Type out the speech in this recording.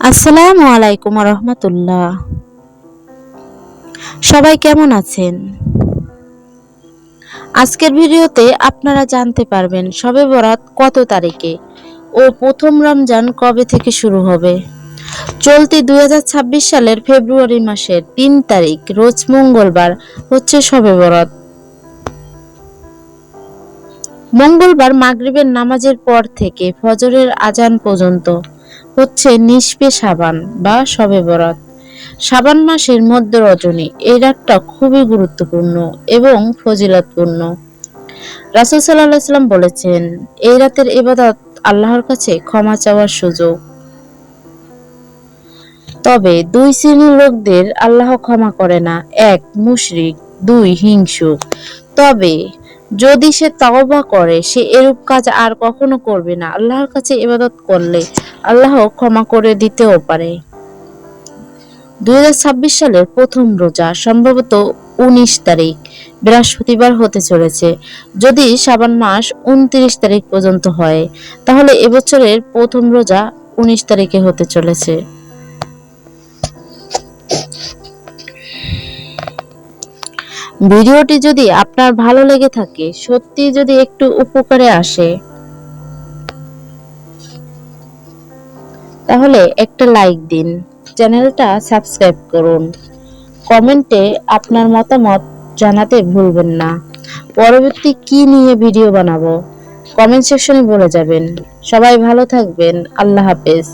আসসালামু আলাইকুম রহমতুল্লাহ। সবাই কেমন আছেন? আজকের ভিডিওতে আপনারা জানতে পারবেন শবে বরাত কত তারিখে ও প্রথম রমজান কবে থেকে শুরু হবে। চলতি 2026 সালের ফেব্রুয়ারি মাসের 3 তারিখ রোজ মঙ্গলবার হচ্ছে শবে বরাত। মঙ্গলবার মাগরিবের নামাজের পর থেকে ফজরের আজান পর্যন্ত হচ্ছে নিশফে শাবান বা শবে বরাত। শাবান মাসের মধ্য রজনী এই রাতটা খুবই গুরুত্বপূর্ণ এবং ফজিলতপূর্ণ। রাসূল সাল্লাল্লাহু আলাইহি ওয়াসাল্লাম বলেছেন, এই রাতের ইবাদত আল্লাহর কাছে ক্ষমা চাওয়ার সুযোগ। তবে দুই শ্রেণীর লোকদের আল্লাহ ক্ষমা করে না: এক, মুশরিক; দুই, হিংসুক। তবে যদি সে তাওবা করে, সে এরূপ কাজ আর কখনো করবে না। আল্লাহর কাছে ইবাদত করলে আল্লাহ ক্ষমা করে দিতেও পারে। 2026 সালের প্রথম রোজা সম্ভবত 19 তারিখ বৃহস্পতিবার হতে চলেছে। যদি শাবান মাস 29 তারিখ পর্যন্ত হয়, তাহলে এবছরের প্রথম রোজা 19 তারিখে হতে চলেছে। ভিডিওটি যদি আপনার ভালো লেগে থাকে, সত্যি যদি একটু উপকারে আসে, তাহলে একটা লাইক দিন, চ্যানেলটা সাবস্ক্রাইব করুন, কমেন্টে আপনার মতামত জানাতে ভুলবেন না। পরবর্তী কি নিয়ে ভিডিও বানাবো কমেন্ট সেকশনে বলে যাবেন। সবাই ভালো থাকবেন। আল্লাহ হাফেজ।